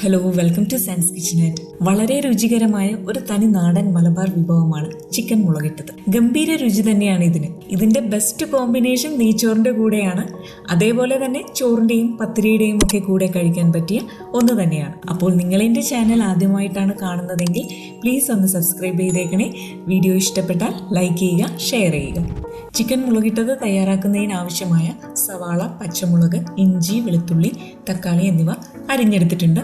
Hello, welcome to Science Kitchenette. വളരെ രുചികരമായ ഒരു തനി നാടൻ മലബാർ വിഭവമാണ് ചിക്കൻ മുളകിട്ടത്. ഗംഭീര രുചി തന്നെയാണ് ഇതിന്. ഇതിന്റെ ബെസ്റ്റ് കോമ്പിനേഷൻ നെയ്ച്ചോറിന്റെ കൂടെയാണ്. അതേപോലെ തന്നെ ചോറിന്റെയും പത്തിരിയുടെയും ഒക്കെ കൂടെ കഴിക്കാൻ പറ്റിയ ഒന്ന് തന്നെയാണ്. അപ്പോൾ നിങ്ങൾ എൻ്റെ ചാനൽ ആദ്യമായിട്ടാണ് കാണുന്നതെങ്കിൽ പ്ലീസ് ഒന്ന് സബ്സ്ക്രൈബ് ചെയ്തേക്കണേ. വീഡിയോ ഇഷ്ടപ്പെട്ടാൽ ലൈക്ക് ചെയ്യുക, ഷെയർ ചെയ്യുക. ചിക്കൻ മുളകിട്ടത് തയ്യാറാക്കുന്നതിന് ആവശ്യമായ സവാള, പച്ചമുളക്, ഇഞ്ചി, വെളുത്തുള്ളി, തക്കാളി എന്നിവ അരിഞ്ഞെടുത്തിട്ടുണ്ട്.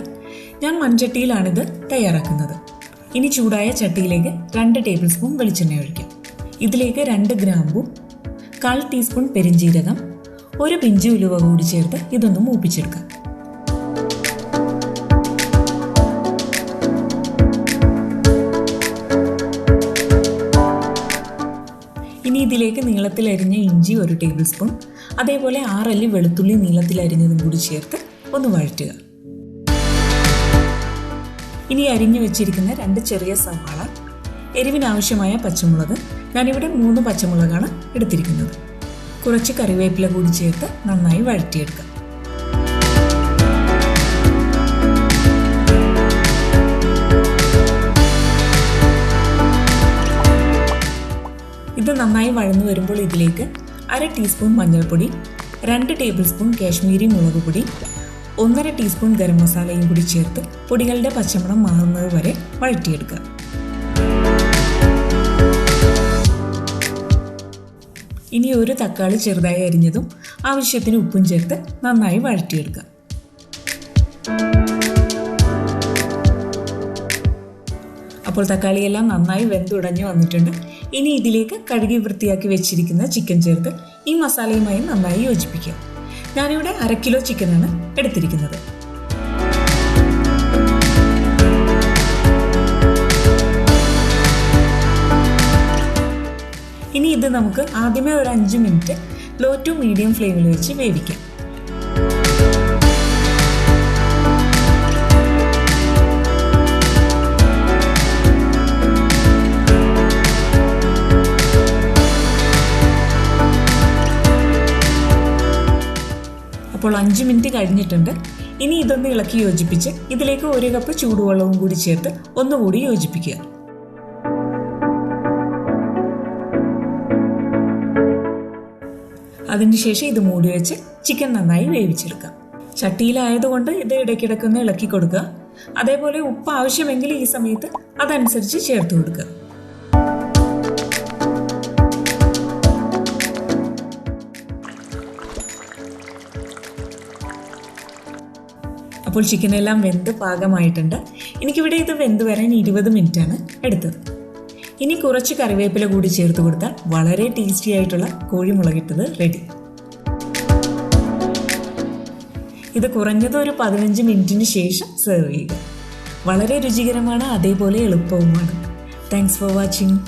ഞാൻ മൺചട്ടിയിലാണിത് തയ്യാറാക്കുന്നത്. ഇനി ചൂടായ ചട്ടിയിലേക്ക് 2 ടേബിൾ സ്പൂൺ വെളിച്ചെണ്ണ ഒഴിക്കാം. ഇതിലേക്ക് 2 ഗ്രാമ്പു, 1/4 ടീസ്പൂൺ പെരിഞ്ജീരകം, 1 പിഞ്ച് ഉലുവ കൂടി ചേർത്ത് ഇതൊന്ന് മൂപ്പിച്ചെടുക്കാം. ഇനി ഇതിലേക്ക് നീളത്തിൽ അരിഞ്ഞ ഇഞ്ചി 1 ടേബിൾ സ്പൂൺ, അതേപോലെ 6 അല്ലി വെളുത്തുള്ളി നീളത്തിൽ അരിഞ്ഞതും കൂടി ചേർത്ത് ഒന്ന് വഴറ്റുക. ഇനി അരിഞ്ഞു വെച്ചിരിക്കുന്ന 2 ചെറിയ സവാള, എരിവിനാവശ്യമായ പച്ചമുളക്, ഞാനിവിടെ 3 പച്ചമുളകാണ് എടുത്തിരിക്കുന്നത്. കുറച്ച് കറിവേപ്പില കൂടി ചേർത്ത് നന്നായി വഴറ്റിയെടുക്കുക. ഇത് നന്നായി വഴന്നു വരുമ്പോൾ ഇതിലേക്ക് 1/2 ടീസ്പൂൺ മഞ്ഞൾപ്പൊടി, 2 ടേബിൾ സ്പൂൺ കാശ്മീരി മുളക് പൊടി, 1/2 ടീസ്പൂൺ ഗരം മസാലയും കൂടി ചേർത്ത് പൊടികളുടെ പച്ചമണം മാറുന്നത് വരെ വഴറ്റിയെടുക്കുക. ഇനി 1 തക്കാളി ചെറുതായി അരിഞ്ഞതും ആവശ്യത്തിന് ഉപ്പും ചേർത്ത് നന്നായി വഴറ്റിയെടുക്കുക. അപ്പോൾ തക്കാളിയെല്ലാം നന്നായി വെന്തുടഞ്ഞു വന്നിട്ടുണ്ട്. ഇനി ഇതിലേക്ക് കഴുകി വൃത്തിയാക്കി വെച്ചിരിക്കുന്ന ചിക്കൻ ചേർത്ത് ഈ മസാലയുമായി നന്നായി യോജിപ്പിക്കുക. ഞാനിവിടെ 1/2 കിലോ ചിക്കനാണ് എടുത്തിരിക്കുന്നത്. ഇനി ഇത് നമുക്ക് ആദ്യമേ ഒരു 5 മിനിറ്റ് ലോ ടു മീഡിയം ഫ്ലെയിമിൽ വെച്ച് വേവിക്കാം. അപ്പോൾ 5 മിനിറ്റ് കഴിഞ്ഞിട്ടുണ്ട്. ഇനി ഇതൊന്ന് ഇളക്കി യോജിപ്പിച്ച് ഇതിലേക്ക് 1 കപ്പ് ചൂടുവെള്ളവും കൂടി ചേർത്ത് ഒന്നുകൂടി യോജിപ്പിക്കുക. അതിനുശേഷം ഇത് മൂടി വെച്ച് ചിക്കൻ നന്നായി വേവിച്ചെടുക്കാം. ചട്ടിയിലായതുകൊണ്ട് ഇത് ഇടയ്ക്കിടയ്ക്കൊന്ന് ഇളക്കി കൊടുക്കുക. അതേപോലെ ഉപ്പ് ആവശ്യമെങ്കിൽ ഈ സമയത്ത് അതനുസരിച്ച് ചേർത്ത് കൊടുക്കുക. അപ്പോൾ ചിക്കനെല്ലാം വെന്ത് പാകമായിട്ടുണ്ട്. എനിക്കിവിടെ ഇത് വെന്ത് വരാൻ 20 മിനിറ്റാണ് എടുത്തത്. ഇനി കുറച്ച് കറിവേപ്പില കൂടി ചേർത്ത് കൊടുത്താൽ വളരെ ടേസ്റ്റി ആയിട്ടുള്ള കോഴി മുളകിട്ടത് റെഡി. ഇത് കുറഞ്ഞത് ഒരു 15 മിനിറ്റിന് ശേഷം സെർവ് ചെയ്യുക. വളരെ രുചികരമാണ്, അതേപോലെ എളുപ്പവുമാണ്. Thanks for watching.